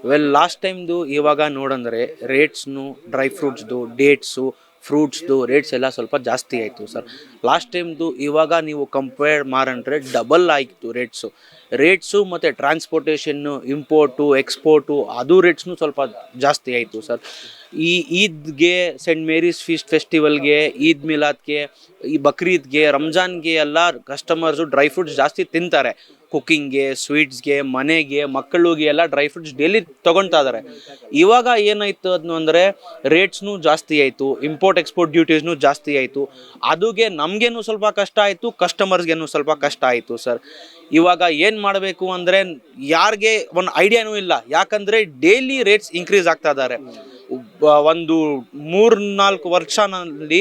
Well last ಟೈಮ್ದು ಇವಾಗ ನೋಡಂದರೆ ರೇಟ್ಸ್ನು dry ಫ್ರೂಟ್ಸ್ದು dates ಫ್ರೂಟ್ಸ್ದು rates ಎಲ್ಲ ಸ್ವಲ್ಪ ಜಾಸ್ತಿ ಆಯಿತು ಸರ್. ಲಾಸ್ಟ್ ಟೈಮ್ದು ಇವಾಗ ನೀವು ಕಂಪೇರ್ ಮಾಡಂದ್ರೆ ಡಬಲ್ ಆಯಿತು ರೇಟ್ಸು ಮತ್ತು ಟ್ರಾನ್ಸ್ಪೋರ್ಟೇಷನ್ನು ಇಂಪೋರ್ಟು ಎಕ್ಸ್ಪೋರ್ಟು ಅದು ರೇಟ್ಸ್ನು ಸ್ವಲ್ಪ ಜಾಸ್ತಿ ಆಯಿತು ಸರ್. ಈ ಈದ್ಗೆ ಸೆಂಟ್ ಮೇರೀಸ್ ಫೀಸ್ಟ್ ಫೆಸ್ಟಿವಲ್ಗೆ ಈದ್ ಮಿಲಾದ್ಗೆ ಈ ಬಕ್ರೀದ್ಗೆ ರಂಜಾನ್ಗೆ ಎಲ್ಲ ಕಸ್ಟಮರ್ಸು ಡ್ರೈ ಫ್ರೂಟ್ಸ್ ಜಾಸ್ತಿ ತಿಂತಾರೆ. ಕುಕ್ಕಿಂಗ್ಗೆ ಸ್ವೀಟ್ಸ್ಗೆ ಮನೆಗೆ ಮಕ್ಕಳಿಗೆ ಎಲ್ಲ ಡ್ರೈ ಫ್ರೂಟ್ಸ್ ಡೈಲಿ ತೊಗೊಳ್ತಾ ಇದ್ದಾರೆ. ಇವಾಗ ಏನಾಯ್ತು ಅದನ್ನು ಅಂದರೆ ರೇಟ್ಸ್ನೂ ಜಾಸ್ತಿ ಆಯಿತು, ಇಂಪೋರ್ಟ್ ಎಕ್ಸ್ಪೋರ್ಟ್ ಡ್ಯೂಟೀಸ್ನೂ ಜಾಸ್ತಿ ಆಯಿತು. ಅದಕ್ಕೆ ನಮಗೇನು ಸ್ವಲ್ಪ ಕಷ್ಟ ಆಯಿತು, ಕಸ್ಟಮರ್ಸ್ಗೇನು ಸ್ವಲ್ಪ ಕಷ್ಟ ಆಯಿತು ಸರ್. ಇವಾಗ ಏನು ಮಾಡಬೇಕು ಅಂದರೆ ಯಾರಿಗೆ ಒಂದು ಐಡಿಯಾನೂ ಇಲ್ಲ, ಯಾಕಂದರೆ ಡೈಲಿ ರೇಟ್ಸ್ ಇನ್ಕ್ರೀಸ್ ಆಗ್ತಾ ಇದ್ದಾರೆ. ಒಂದು 3-4 ವರ್ಷನಲ್ಲಿ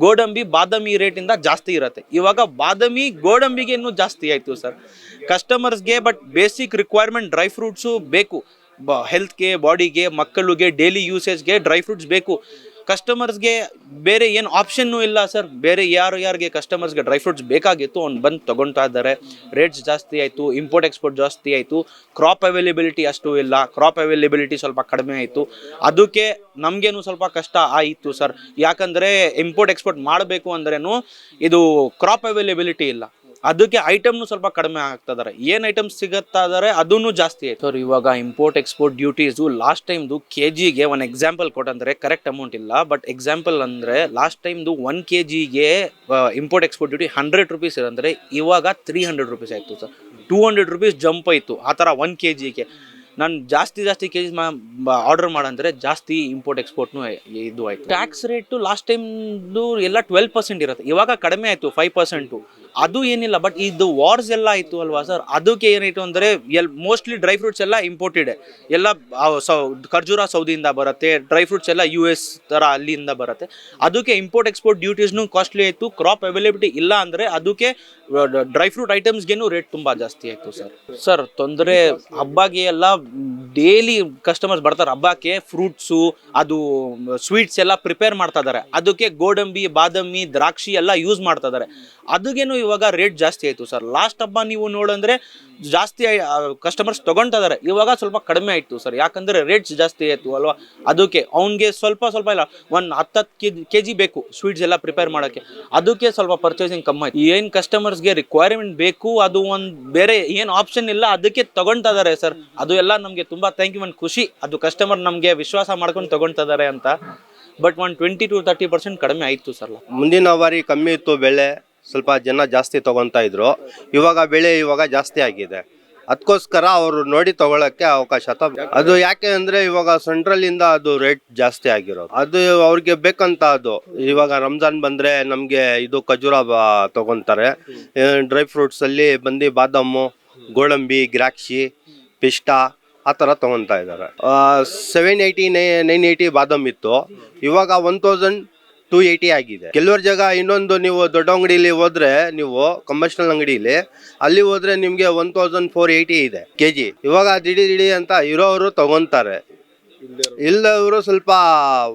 ಗೋಡಂಬಿ ಬಾದಾಮಿ ರೇಟಿಂದ ಜಾಸ್ತಿ ಇರುತ್ತೆ. ಇವಾಗ ಬಾದಾಮಿ ಗೋಡಂಬಿಗೆ ಇನ್ನೂ ಜಾಸ್ತಿ ಆಯಿತು ಸರ್ ಕಸ್ಟಮರ್ಸ್ಗೆ. But basic requirement dry fruits ಬೇಕು, ಹೆಲ್ತ್ಗೆ ಬಾಡಿಗೆ ಮಕ್ಕಳಿಗೆ ಡೈಲಿ ಯೂಸೇಜ್ಗೆ ಡ್ರೈ ಫ್ರೂಟ್ಸ್ ಬೇಕು. ಕಸ್ಟಮರ್ಸ್ಗೆ ಬೇರೆ ಏನು ಆಪ್ಷನ್ನೂ ಇಲ್ಲ ಸರ್. ಬೇರೆ ಯಾರಿಗೆ ಕಸ್ಟಮರ್ಸ್ಗೆ ಡ್ರೈ ಫ್ರೂಟ್ಸ್ ಬೇಕಾಗಿತ್ತು ಅವ್ನು ಬಂದು ತೊಗೊಳ್ತಾ ಇದ್ದಾರೆ. ರೇಟ್ಸ್ ಜಾಸ್ತಿ ಆಯಿತು, ಇಂಪೋರ್ಟ್ ಎಕ್ಸ್ಪೋರ್ಟ್ ಜಾಸ್ತಿ ಆಯಿತು, ಕ್ರಾಪ್ ಅವೈಲೇಬಿಲಿಟಿ ಅಷ್ಟು ಇಲ್ಲ, ಕ್ರಾಪ್ ಅವೈಲೇಬಿಲಿಟಿ ಸ್ವಲ್ಪ ಕಡಿಮೆ ಆಯಿತು. ಅದಕ್ಕೆ ನಮಗೇನು ಸ್ವಲ್ಪ ಕಷ್ಟ ಆಯಿತು ಸರ್. ಯಾಕಂದರೆ ಇಂಪೋರ್ಟ್ ಎಕ್ಸ್ಪೋರ್ಟ್ ಮಾಡಬೇಕು ಅಂದ್ರೂ ಇದು ಕ್ರಾಪ್ ಅವೈಲೇಬಿಲಿಟಿ ಇಲ್ಲ, ಅದಕ್ಕೆ ಐಟಮ್ನು ಸ್ವಲ್ಪ ಕಡಿಮೆ ಆಗ್ತಿದ್ದಾರೆ. ಏನು ಐಟಮ್ಸ್ ಸಿಗುತ್ತಾ ಇದ್ದಾರೆ ಅದೂ ಜಾಸ್ತಿ ಆಯ್ತು ಸರ್. ಇವಾಗ ಇಂಪೋರ್ಟ್ ಎಕ್ಸ್ಪೋರ್ಟ್ ಡ್ಯೂಟೀಸು ಲಾಸ್ಟ್ ಟೈಮ್ದು KGಗೆ ಒಂದು ಎಕ್ಸಾಂಪಲ್ ಕೊಟ್ಟಂದರೆ ಕರೆಕ್ಟ್ ಅಮೌಂಟ್ ಇಲ್ಲ, ಬಟ್ ಎಕ್ಸಾಂಪಲ್ ಅಂದರೆ ಲಾಸ್ಟ್ ಟೈಮ್ದು 1 kgಗೆ ಇಂಪೋರ್ಟ್ ಎಕ್ಸ್ಪೋರ್ಟ್ ಡ್ಯೂಟಿ 100 ರೂಪೀಸ್ ಇರಂದರೆ ಇವಾಗ 300 ರೂಪೀಸ್ ಆಯಿತು ಸರ್. 200 ರೂಪೀಸ್ ಜಂಪ್ ಆಯಿತು ಆ ಥರ 1 kgಗೆ. ನಾನು ಜಾಸ್ತಿ KGಸ್ ಆರ್ಡರ್ ಮಾಡಂದರೆ ಜಾಸ್ತಿ ಇಂಪೋರ್ಟ್ ಎಕ್ಸ್ಪೋರ್ಟ್ನು ಇದು ಆಯಿತು. ಟ್ಯಾಕ್ಸ್ ರೇಟು ಲಾಸ್ಟ್ ಟೈಮ್ದು ಎಲ್ಲ 12% ಇರುತ್ತೆ, ಇವಾಗ ಕಡಿಮೆ ಆಯಿತು 5%. ಅದು ಏನಿಲ್ಲ, ಬಟ್ ಇದು ವಾರ್ಸ್ ಎಲ್ಲ ಆಯಿತು ಅಲ್ವಾ ಸರ್. ಅದಕ್ಕೆ ಏನಾಯಿತು ಅಂದರೆ ಮೋಸ್ಟ್ಲಿ ಡ್ರೈ ಫ್ರೂಟ್ಸ್ ಎಲ್ಲ ಇಂಪೋರ್ಟೆಡ್ ಎಲ್ಲ. ಖರ್ಜೂರ ಸೌದಿಯಿಂದ ಬರುತ್ತೆ, ಡ್ರೈ ಫ್ರೂಟ್ಸ್ ಎಲ್ಲ US ಥರ ಅಲ್ಲಿಂದ ಬರುತ್ತೆ. ಅದಕ್ಕೆ ಇಂಪೋರ್ಟ್ ಎಕ್ಸ್ಪೋರ್ಟ್ ಡ್ಯೂಟೀಸ್ನು ಕಾಸ್ಟ್ಲಿ ಆಯಿತು. ಕ್ರಾಪ್ ಅವೈಲೇಬಿಲಿಟಿ ಇಲ್ಲ ಅಂದರೆ ಅದಕ್ಕೆ ಡ್ರೈ ಫ್ರೂಟ್ ಐಟಮ್ಸ್ಗೇನು ರೇಟ್ ತುಂಬ ಜಾಸ್ತಿ ಆಯಿತು ಸರ್. ತೊಂದರೆ ಹಬ್ಬಗೆ ಎಲ್ಲ ಡೈಲಿ ಕಸ್ಟಮರ್ಸ್ ಬರ್ತಾರೆ. ಹಬ್ಬಕ್ಕೆ ಫ್ರೂಟ್ಸು ಅದು ಸ್ವೀಟ್ಸ್ ಎಲ್ಲ ಪ್ರಿಪೇರ್ ಮಾಡ್ತಾ ಇದ್ದಾರೆ. ಅದಕ್ಕೆ ಗೋಡಂಬಿ ಬಾದಾಮಿ ದ್ರಾಕ್ಷಿ ಎಲ್ಲ ಯೂಸ್ ಮಾಡ್ತಾ ಇದ್ದಾರೆ. ಅದಕ್ಕೇನು ಇವಾಗ ರೇಟ್ ಜಾಸ್ತಿ ಆಯಿತು ಸರ್. ಲಾಸ್ಟ್ ಹಬ್ಬ ನೀವು ನೋಡಂದರೆ ಜಾಸ್ತಿ ಕಸ್ಟಮರ್ಸ್ ತೊಗೊಳ್ತಾ ಇದ್ದಾರೆ, ಇವಾಗ ಸ್ವಲ್ಪ ಕಡಿಮೆ ಆಯಿತು ಸರ್. ಯಾಕಂದರೆ ರೇಟ್ಸ್ ಜಾಸ್ತಿ ಆಯಿತು ಅಲ್ವಾ. ಅದಕ್ಕೆ ಅವ್ನಿಗೆ ಸ್ವಲ್ಪ ಇಲ್ಲ, ಒಂದು 10 kg ಬೇಕು ಸ್ವೀಟ್ಸ್ ಎಲ್ಲ ಪ್ರಿಪೇರ್ ಮಾಡೋಕ್ಕೆ. ಅದಕ್ಕೆ ಸ್ವಲ್ಪ ಪರ್ಚೇಸಿಂಗ್ ಕಮ್ಮಿ ಆಯಿತು. ಏನು ಕಸ್ಟಮರ್ಸ್ಗೆ ರಿಕ್ವೈರ್ಮೆಂಟ್ ಬೇಕು ಅದು ಒಂದು ಬೇರೆ ಏನು ಆಪ್ಷನ್ ಇಲ್ಲ, ಅದಕ್ಕೆ ತೊಗೊಳ್ತಾ ಇದ್ದಾರೆ ಸರ್. ಅದು ಎಲ್ಲ ನಮಗೆ ತುಂಬ ಥ್ಯಾಂಕ್ ಯು, ಒಂದು ಖುಷಿ. ಅದು ಕಸ್ಟಮರ್ ನಮಗೆ ವಿಶ್ವಾಸ ಮಾಡ್ಕೊಂಡು ತೊಗೊಳ್ತಾ ಇದ್ದಾರೆ ಅಂತ. ಬಟ್ ಒಂದು 20-30% ಕಡಿಮೆ ಆಯಿತು ಸರ್. ಮುಂದಿನ ಬಾರಿ ಕಮ್ಮಿ ಇತ್ತು ಬೆಳೆ, ಸ್ವಲ್ಪ ಜನ ಜಾಸ್ತಿ ತೊಗೊತಾ ಇದ್ರು. ಇವಾಗ ಬೆಳೆ ಜಾಸ್ತಿ ಆಗಿದೆ, ಅದಕ್ಕೋಸ್ಕರ ಅವರು ನೋಡಿ ತಗೊಳಕ್ಕೆ ಅವಕಾಶ. ಅದು ಯಾಕೆ ಅಂದ್ರೆ ಇವಾಗ ಸೆಂಟ್ರಲ್ ಇಂದ ಅದು ರೇಟ್ ಜಾಸ್ತಿ ಆಗಿರೋದು, ಅದು ಅವ್ರಿಗೆ ಬೇಕಂತ. ಅದು ಇವಾಗ ರಂಜಾನ್ ಬಂದ್ರೆ ನಮ್ಗೆ ಇದು ಖಜೂರ ತಗೊಂತಾರೆ. ಡ್ರೈ ಫ್ರೂಟ್ಸ್ ಅಲ್ಲಿ ಬಂದು ಬಾದಾಮು, ಗೋಡಂಬಿ, ದ್ರಾಕ್ಷಿ, ಪಿಸ್ತಾ ಆ ಥರ ತೊಗೊತಾ ಇದ್ದಾರೆ. 780-980 ಬಾದಾಮ್ ಇತ್ತು, ಇವಾಗ 1280 ಆಗಿದೆ. ಕೆಲವರ ಜಾಗ ಇನ್ನೊಂದು ನೀವು ದೊಡ್ಡ ಅಂಗಡಿಲಿ ಹೋದ್ರೆ, ನೀವು ಕಮರ್ಷಿಯಲ್ ಅಂಗಡಿಲಿ ಅಲ್ಲಿ ಹೋದ್ರೆ ನಿಮ್ಗೆ 1480 ಇದೆ KG. ಇವಾಗ ದಿಡಿ ಅಂತ ಇರೋರು ತಗೊಂತಾರೆ, ಇಲ್ಲವರು ಸ್ವಲ್ಪ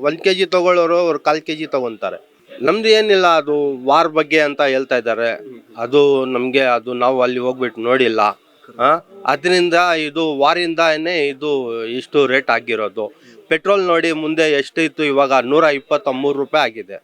1 kg ತಗೊಳ್ಳೋರು 1/4 kg ತಗೊಂತಾರೆ. ನಮ್ದು ಏನಿಲ್ಲ, ಅದು ವಾರ್ ಬಗ್ಗೆ ಅಂತ ಹೇಳ್ತಾ ಇದ್ದಾರೆ. ಅದು ನಮ್ಗೆ ಅದು ನಾವು ಅಲ್ಲಿ ಹೋಗ್ಬಿಟ್ಟು ನೋಡಿಲ್ಲ. ಅದರಿಂದ ಇದು ವಾರಿಂದಾನೇ ಇದು ಇಷ್ಟು ರೇಟ್ ಆಗಿರೋದು. ಪೆಟ್ರೋಲ್ ನೋಡಿ ಮುಂದೆ ಎಷ್ಟಿತ್ತು, ಇವಾಗ 123 ರೂಪಾಯಿ ಆಗಿದೆ.